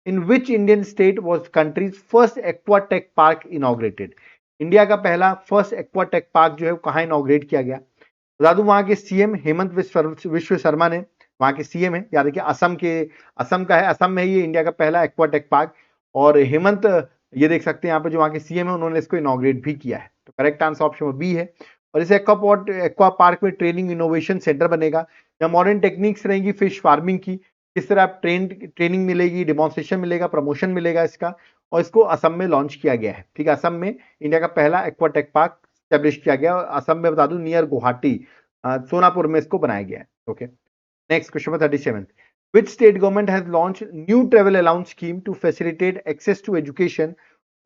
in which Indian state was country's first aquatech park inaugurated? India का पहला first aquatech park जो है कहां इनॉग्रेट किया गया? बता दूं वहां के सीएम हेमंत विश्व शर्मा ने, वहां के सीएम है, याद रखिए असम का है, असम में ये इंडिया का पहला एक्वाटेक पार्क, और हेमंत ये देख सकते हैं यहाँ पे जो वहां के सीएम है उन्होंने इसको इनॉग्रेट भी किया है। तो करेक्ट आंसर ऑप्शन बी है। और इसे एक्वा पार्क में ट्रेनिंग इनोवेशन सेंटर बनेगा, जहाँ मॉडर्न टेक्निक्स रहेंगी फिश फार्मिंग की, किस तरह आप ट्रेनिंग मिलेगी, डिमॉन्स्ट्रेशन मिलेगा, प्रमोशन मिलेगा इसका, और इसको असम में लॉन्च किया गया है, ठीक है। असम में इंडिया का पहला एक्वाटेक पार्क स्टैब्लिश किया गया, और असम में बता दूं नियर गुवाहाटी सोनापुर में इसको बनाया गया है, okay. Next question 37, which state government has launched new travel allowance scheme to facilitate access to education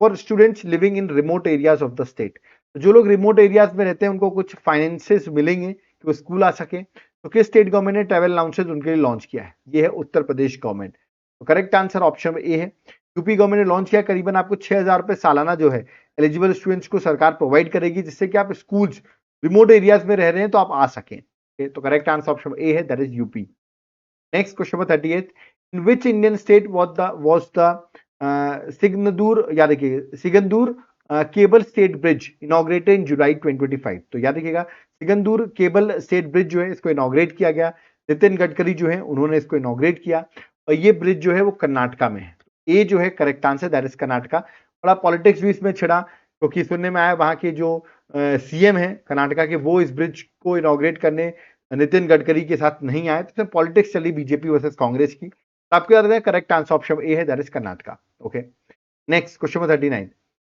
for students living in remote areas of the state? तो जो लोग रिमोट एरियाज में रहते हैं उनको कुछ फाइनेंसेस मिलेंगे कि वो स्कूल आ सके, तो किस स्टेट गवर्नमेंट ने ट्रैवल अलाउंसेस उनके लिए लॉन्च किया है? ये है उत्तर प्रदेश गवर्नमेंट। तो करेक्ट आंसर ऑप्शन ए है, यूपी गवर्नमेंट ने लॉन्च किया, करीबन आपको 6,000 रुपए सालाना जो है एलिजिबल स्टूडेंट्स को सरकार प्रोवाइड करेगी, जिससे कि आप स्कूल्स रिमोट एरियाज में रह रहे हैं तो आप आ सकें। तो करेक्ट आंसर ऑप्शन ए है, that is UP. Next question number 38, in which Indian state was the Sigandur, याद रखिए Sigandur cable state bridge inaugurated in July 2025? तो याद रखिएगा सिगंदूर केबल स्टेट ब्रिज जो है इसको इनॉग्रेट किया गया, नितिन गडकरी जो है उन्होंने इसको इनॉग्रेट किया, और ये ब्रिज जो है वो कर्नाटका में है। ए जो है correct answer, that is Karnataka. बड़ा पॉलिटिक्स भी इसमें छिड़ा, क्योंकि सुनने में आया वहां के जो सीएम है कर्नाटका के, वो इस ब्रिज को इनॉग्रेट करने नितिन गडकरी के साथ नहीं आए, तो इसमें पॉलिटिक्स चली बीजेपी वर्सेस कांग्रेस की। तो आपको याद है करेक्ट आंसर ऑप्शन ए है, that is Karnataka. Okay, next question number 39।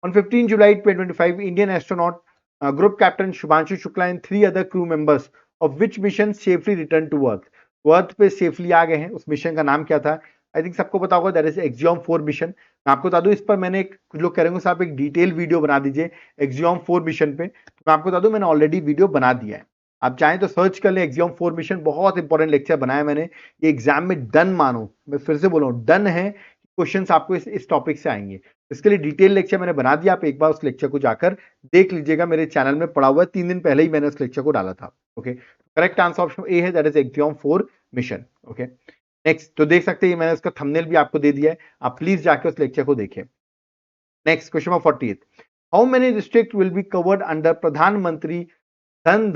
On 15 July 2025, Indian astronaut group captain Shubhanshu Shukla and 3 other crew members of which mission safely returned to Earth? वो अर्थ पे safely आ गए हैं, उस मिशन का नाम क्या था? आई थिंक सबको पता होगा, दैट इज एक्सियोम 4 मिशन। मैं आपको बता दूं, इस पर मैंने कुछ लोग कह रहे हैं आप एक डिटेल वीडियो बना दीजिए एक्सियोम 4 मिशन पे, तो मैं आपको बता दूं मैंने ऑलरेडी वीडियो बना दिया है। आप चाहें तो सर्च कर लें एक्सियोम 4 मिशन, बहुत इंपॉर्टेंट लेक्चर बनाया मैंने, ये एग्जाम में डन मानो, मैं फिर से बोल रहा हूँ डन है, क्वेश्चंस आपको इस टॉपिक से आएंगे। इसके लिए डिटेल लेक्चर मैंने बना दिया, आप एक बार उस लेक्चर को जाकर देख लीजिएगा, मेरे चैनल में पड़ा हुआ है, 3 दिन पहले ही मैंने उस लेक्चर को डाला था। Okay, correct answer option a है, that is Axiom 4 mission. Okay, next, तो देख सकते हैं मैंने उसका थंबनेल भी आपको दे दिया है, आप प्लीज जाके उस लेक्चर को देखें। Next question number 48। How many district will be covered under प्रधानमंत्री धान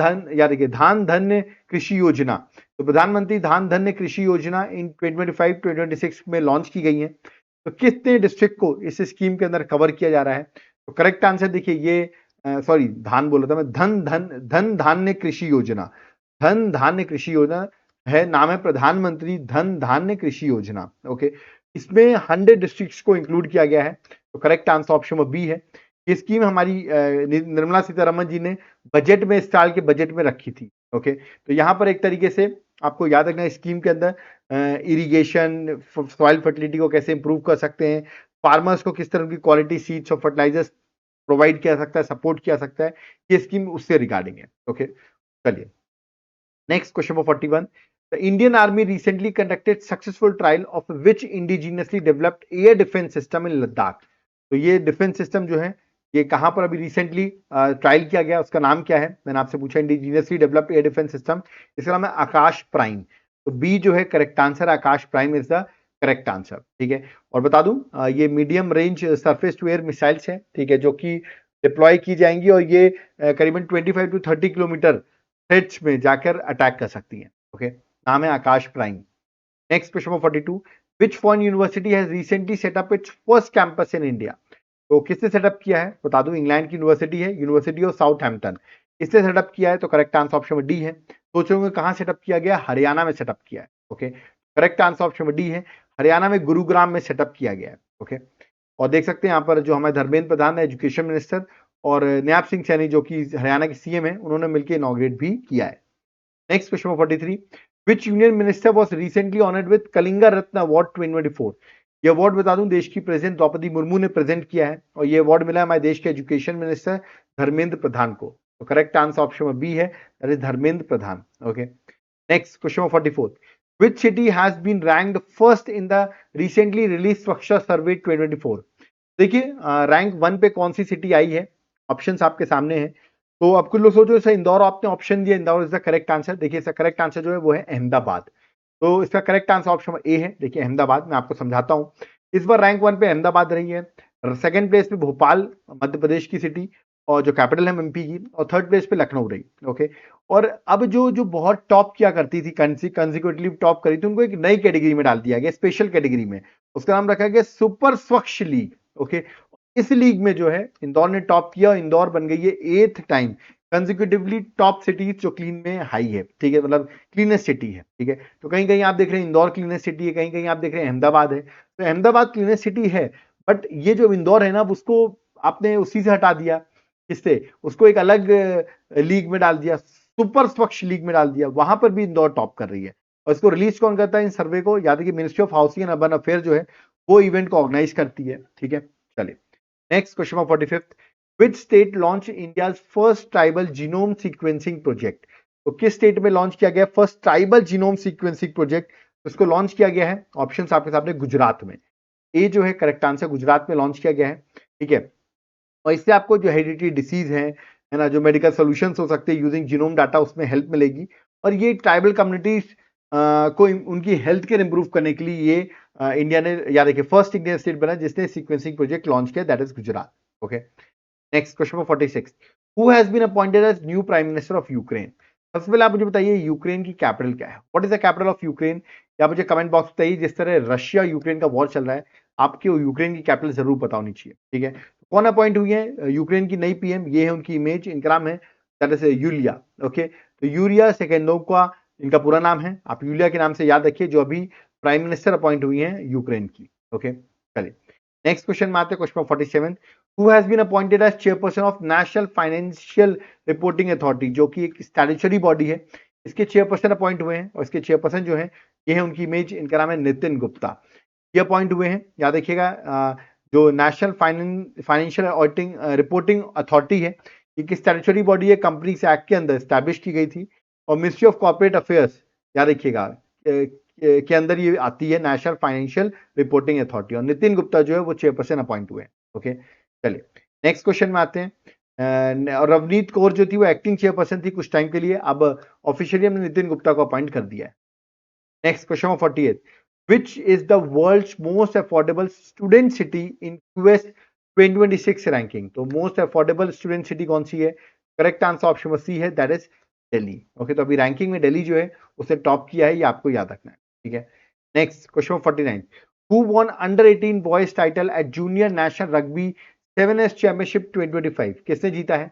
धन्य कृषि योजना? तो प्रधानमंत्री धान धन्य कृषि योजना इन 2025-2026 में लॉन्च की गई है, तो कितने डिस्ट्रिक्ट को इस स्कीम के अंदर कवर किया जा रहा है? तो करेक्ट आंसर देखिए, ये सॉरी धान बोला था मैं, धन धान्य कृषि योजना, धन धान्य कृषि योजना है, नाम है प्रधानमंत्री धन धान्य कृषि योजना। ओके, इसमें 100 डिस्ट्रिक्ट्स को इंक्लूड किया गया है, तो correct answer option number B है। ये स्कीम हमारी निर्मला सीतारमन जी ने बजट में, इस साल के बजट में रखी थी। ओके, तो यहां पर एक तरीके से आपको याद रखना है स्कीम के अंदर इरिगेशन, सॉइल फर्टिलिटी को कैसे इंप्रूव कर सकते हैं, फार्मर्स को किस तरह की क्वालिटी सीड्स और फर्टिलाइजर्स प्रोवाइड किया सकता है, सपोर्ट किया सकता है, ये स्कीम उससे रिगार्डिंग है। ओके, चलिए next question number 41। The Indian army recently conducted successful trial of which indigenously developed air defence system in Ladakh? तो ये डिफेंस सिस्टम जो है ये कहां पर अभी रिसेंटली ट्रायल किया गया, उसका नाम क्या है? मैंने आपसे पूछा, indigenously developed air defence system, इसका नाम है आकाश प्राइम। तो बी जो है correct answer, Akash prime is the correct answer. ठीक है, और बता दूं ये medium range surface to air missiles है, ठीक है, जो कि डिप्लॉय की जाएंगी और ये करीबन 25 to 30 किलोमीटर थ्रेट्स में जाकर अटैक कर सकती हैं। ओके, नाम है Akash prime. Next question number 42। Which foreign university has recently set up its first campus in India? तो किसने सेटअप किया है? बता दूं इंग्लैंड की यूनिवर्सिटी है, यूनिवर्सिटी ऑफ साउथहैम्पटन, इसने सेटअप किया है, तो करेक्ट आंसर ऑप्शन डी है। सोचोगे कहां सेटअप किया गया? हरियाणा में सेटअप किया है। Okay, correct answer option D है, हरियाणा में गुरुग्राम में सेटअप किया गया है। ओके, और देख सकते हैं यहाँ पर जो हमारे धर्मेंद्र प्रधान है एजुकेशन मिनिस्टर, और नैब सिंह सैनी जो कि हरियाणा के सीएम है, उन्होंने मिलकर इनॉग्रेट भी किया है। Next question 43। Which union minister was recently honoured with Kalinga Ratna award 2024? ये अवार्ड बता दूं देश की प्रेसिडेंट द्रौपदी मुर्मू ने प्रेजेंट किया है, और ये अवार्ड मिला है हमारे देश के एजुकेशन मिनिस्टर धर्मेंद्र प्रधान को। तो करेक्ट आंसर ऑप्शन बी है, that is Dharmendra Pradhan. Okay, next question 44। Which city has been ranked first in the recently release swachhata survey 2024? देखिए रैंक 1 पे कौन सी सिटी आई है, ऑप्शंस आपके सामने हैं। तो अब कुछ लोग सोचो इसे इंदौर आपने ऑप्शन दिया, Indore is the correct answer. देखिए इसका करेक्ट आंसर जो है वो है अहमदाबाद। तो इसका करेक्ट आंसर ऑप्शन ए है, देखिए अहमदाबाद। मैं आपको समझाता हूं, इस बार रैंक 1 पे अहमदाबाद रही है, सेकंड प्लेस पे भोपाल मध्य प्रदेश की सिटी और जो कैपिटल है एमपी की, और थर्ड प्लेस पे लखनऊ रही। ओके, और अब जो जो बहुत टॉप किया करती थी, कंसिक्यूटिवली टॉप करी थी, उनको एक नई कैटेगरी में डाल दिया गया, स्पेशल कैटेगरी में, उसका नाम रखा गया सुपर स्वच्छ लीग। ओके, इस लीग में जो है इंदौर ने टॉप किया, और इंदौर बन गई है 8th टाइम कंसिक्यूटिवली टॉप सिटी जो क्लीन में हाई है। ठीक है, मतलब क्लीनेस्ट सिटी है। ठीक है, तो कहीं कहीं आप देख रहे हैं इंदौर क्लीनेस्ट सिटी है, कहीं कहीं आप देख रहे हैं अहमदाबाद है। तो अहमदाबाद क्लीनेस्ट सिटी है, बट ये जो इंदौर है ना, उसको आपने उसी से हटा दिया, किससे? उसको एक अलग लीग में डाल दिया, सुपर स्वच्छ लीग में डाल दिया, वहां पर भी इंदौर टॉप कर रही है। और इसको रिलीज कौन करता है इन सर्वे को? याद है कि ministry of housing and urban affair जो है वो इवेंट को ऑर्गेनाइज करती है। ठीक है, चलिए next question number 45। Which state launch India first tribal genome sequencing project? तो किस स्टेट में लॉन्च किया गया first tribal genome sequencing project? उसको लॉन्च किया गया है, ऑप्शंस आपके सामने, गुजरात में। ए जो है करेक्ट आंसर, गुजरात में लॉन्च किया गया है। ठीक है, और इससे आपको जो हेरिडिटी डिसीज है ना, जो मेडिकल सॉल्यूशंस हो सकते हैं यूजिंग जीनोम डाटा, उसमें हेल्प मिलेगी। और ये ट्राइबल कम्युनिटीज को उनकी हेल्थ केयर इंप्रूव करने के लिए ये इंडिया ने, याद रखिए, फर्स्ट इंडियन स्टेट बना जिसने सीक्वेंसिंग प्रोजेक्ट लॉन्च किया, that is Gujarat. Okay, next question number 46। Who has been appointed as new prime minister of Ukraine? सबसे पहले आप मुझे बताइए यूक्रेन की कैपिटल क्या है? What is the capital of Ukraine? या मुझे कमेंट बॉक्स बताइए, जिस तरह रशिया यूक्रेन का वॉर चल रहा है, आपके यूक्रेन की कैपिटल जरूर पता होनी चाहिए। ठीक है, कौन अपॉइंट हुई है यूक्रेन की नई पीएम? ये है उनकी इमेज, इनका नाम है दैट इज यूलिया। ओके, तो यूलिया सेकेंडोवा इनका पूरा नाम है, आप यूलिया के नाम से याद रखिए, जो अभी प्राइम मिनिस्टर अपॉइंट हुई है यूक्रेन की। ओके, चलिए नेक्स्ट क्वेश्चन में आते हैं, question 47। Who has been appointed as chairperson of national financial reporting authority, जो कि एक स्टैट्यूटरी बॉडी है, इसके चेयरपर्सन अपॉइंट हुए हैं, और इसके चेयरपर्सन जो है ये है उनकी इमेज, इनका नाम है नितिन गुप्ता। ये अपॉइंट हुए हैं, याद रखिएगा। जो national financial auditing reporting authority है, ये किस स्टैट्यूटरी बॉडी है, कंपनीज एक्ट के अंदर स्टैब्लिश की गई थी, और मिनिस्ट्री ऑफ कॉर्पोरेट अफेयर्स, याद रखिएगा, के अंदर ये आती है नेशनल फाइनेंशियल रिपोर्टिंग अथॉरिटी, और नितिन गुप्ता जो है वो चेयरपर्सन अपॉइंट हुए हैं। ओके, चलिए नेक्स्ट क्वेश्चन में आते हैं। और रवनीत कौर जो थी वो एक्टिंग चेयरपर्सन थी कुछ टाइम के लिए, अब ऑफिशियली हमने नितिन गुप्ता को अपॉइंट कर दिया है। Next question 48, which is the world's most affordable student city in US 2026 ranking? तो मोस्ट अफोर्डेबल स्टूडेंट सिटी कौन सी है? करेक्ट आंसर ऑप्शन सी है, दैट इज दिल्ली। ओके, तो अभी रैंकिंग में दिल्ली जो है उसने टॉप किया है, ये आपको याद रखना है, ठीक है। Next question 49, who won under 18 boys title at junior national rugby 7S championship 2025? किसने जीता है?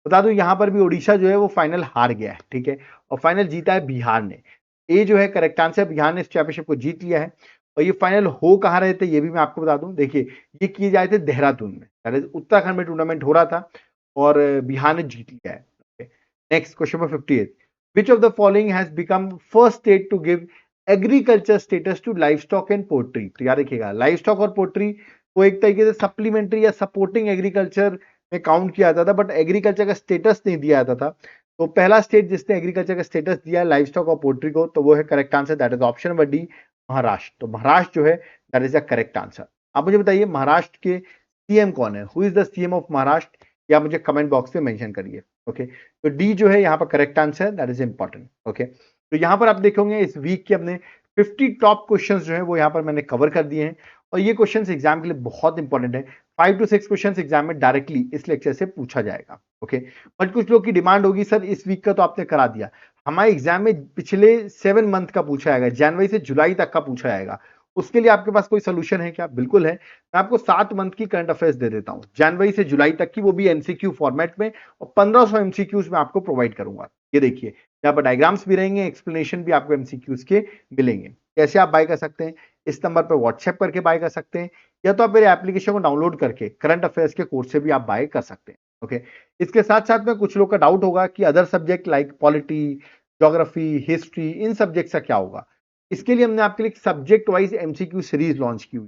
बता दूं यहां पर भी ओडिशा जो है वो फाइनल हार गया है, ठीक है, और फाइनल जीता है बिहार ने। ये जो है करेक्ट आंसर, बिहार ने इस चैंपियनशिप को जीत लिया है। और ये फाइनल हो कहाँ रहे थे ये भी मैं आपको बता दूं, देखिए ये किए जाए थे देहरादून में, उत्तराखंड में टूर्नामेंट हो रहा था, और बिहार ने जीत लिया है। Next question number 58, which of the following has become first state to give agriculture status to livestock and poultry? तो याद रखिएगा, लाइवस्टॉक और पोल्ट्री को एक तरीके से सप्लीमेंट्री या सपोर्टिंग एग्रीकल्चर में काउंट किया जाता था, बट एग्रीकल्चर का स्टेटस नहीं दिया जाता था। तो पहला स्टेट जिसने एग्रीकल्चर का स्टेटस दिया है लाइवस्टॉक और पोल्ट्री को, तो वो है correct answer, that is option number D, Maharashtra. तो महाराष्ट्र जो है that is the correct answer. आप मुझे बताइए महाराष्ट्र के सीएम कौन है? Who is the CM of Maharashtra? या मुझे कमेंट बॉक्स में मेंशन करिए। ओके, तो डी जो है यहाँ पर correct answer, that is important. Okay, तो यहाँ पर आप देखोगे इस वीक के अपने 50 टॉप क्वेश्चंस जो है वो यहाँ पर मैंने कवर कर दिए हैं, और ये क्वेश्चंस एग्जाम के लिए बहुत इंपॉर्टेंट है। 5 to 6 क्वेश्चंस एग्जाम में डायरेक्टली इस लेक्चर से पूछा जाएगा। ओके, बट कुछ लोग की डिमांड होगी सर इस वीक का तो आपने करा दिया, हमारे एग्जाम में पिछले 7 मंथ का पूछा जाएगा, जनवरी से जुलाई तक का पूछा जाएगा, उसके लिए आपके पास कोई सोल्यूशन है क्या? बिल्कुल है, मैं आपको 7 मंथ की करंट अफेयर्स दे देता हूं, जनवरी से जुलाई तक की, वो भी एमसीक्यू फॉर्मेट में, और 1500 एमसीक्यूज में आपको प्रोवाइड करूंगा। ये देखिए यहाँ पर डायग्राम्स भी रहेंगे, एक्सप्लेनेशन भी आपको एमसीक्यूज के मिलेंगे। कैसे आप बाय कर सकते हैं? इस नंबर पर व्हाट्सएप करके बाय कर सकते हैं, या तो आप मेरे एप्लीकेशन को डाउनलोड करके करंट अफेयर्स के कोर्स से भी आप बाय कर सकते हैं। ओके, इसके साथ साथ में कुछ लोग का डाउट होगा कि other subject like polity, geography, history, इन सब्जेक्ट का क्या होगा? इसके लिए हमने आपके लिए subject wise MCQ series launch की हुई,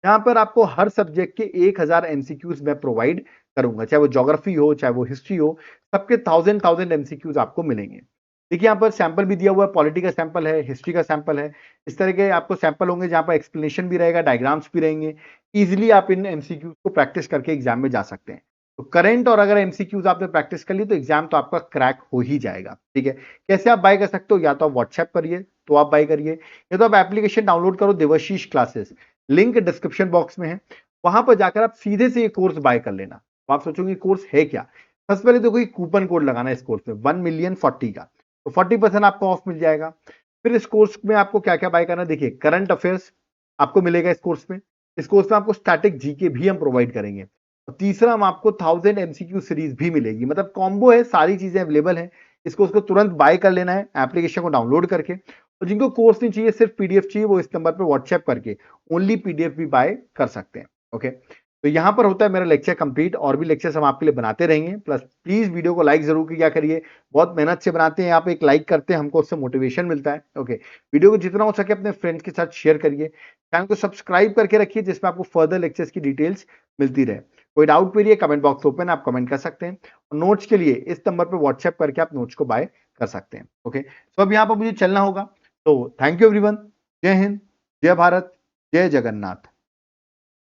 यहाँ पर आपको हर सब्जेक्ट के 1000 एमसीक्यूज मैं प्रोवाइड करूंगा, चाहे वो ज्योग्राफी हो चाहे वो हिस्ट्री हो, सबके 1000 एमसीक्यूज आपको मिलेंगे। देखिए यहाँ पर सैंपल भी दिया हुआ है, पॉलिटी का सैंपल है, हिस्ट्री का सैंपल है, इस तरह के आपको सैंपल होंगे जहां पर एक्सप्लेनेशन भी रहेगा, डायग्राम्स भी रहेंगे। इजीली आप इन एमसीक्यूज को प्रैक्टिस करके एग्जाम में जा सकते हैं। तो करंट और अगर एमसीक्यूज आपने प्रैक्टिस कर ली तो एग्जाम तो आपका क्रैक हो ही जाएगा। ठीक है, कैसे आप बाय कर सकते हो? या तो आप व्हाट्सएप करिए तो आप बाय करिए, या तो आप एप्लीकेशन डाउनलोड करो, Devashish classes, link description box में है, वहां पर जाकर आप सीधे से ये कोर्स बाय कर लेना। तो आप सोचोगे कोर्स है क्या? सबसे पहले तो कोई कूपन कोड लगाना है इस कोर्स में 1,000,040 का, तो 40% आपको ऑफ मिल जाएगा। फिर इस कोर्स में आपको क्या क्या बाय करना है, देखिए करंट अफेयर्स आपको मिलेगा इस कोर्स में, इस कोर्स में आपको स्टैटिक जीके भी हम प्रोवाइड करेंगे, और तीसरा हम आपको 1000 एमसीक्यू सीरीज भी मिलेगी, मतलब कॉम्बो है, सारी चीजें अवेलेबल है। इसको उसको तुरंत बाय कर लेना है एप्लीकेशन को डाउनलोड करके, और जिनको कोर्स नहीं चाहिए सिर्फ पीडीएफ चाहिए, वो इस नंबर पर व्हाट्सएप करके ओनली पीडीएफ भी बाय कर सकते हैं। ओके, तो यहां पर होता है मेरा लेक्चर कंप्लीट, और भी लेक्चर्स हम आपके लिए बनाते रहेंगे। प्लस प्लीज वीडियो को लाइक जरूर किया करिए, बहुत मेहनत से बनाते हैं, आप एक लाइक करते हैं हमको उससे मोटिवेशन मिलता है। ओके, वीडियो को जितना हो सके अपने फ्रेंड्स के साथ शेयर करिए, चैनल को सब्सक्राइब करके रखिए जिसमें आपको फर्दर लेक्चर्स की डिटेल्स मिलती रहे। कोई डाउट के लिए कमेंट बॉक्स ओपन है, आप कमेंट कर सकते हैं, और नोट्स के लिए इस नंबर पर व्हाट्सएप करके आप नोट्स को बाय कर सकते हैं। ओके, तो अब यहाँ पर मुझे चलना होगा, तो थैंक यू एवरीवन, जय हिंद, जय भारत, जय जगन्नाथ।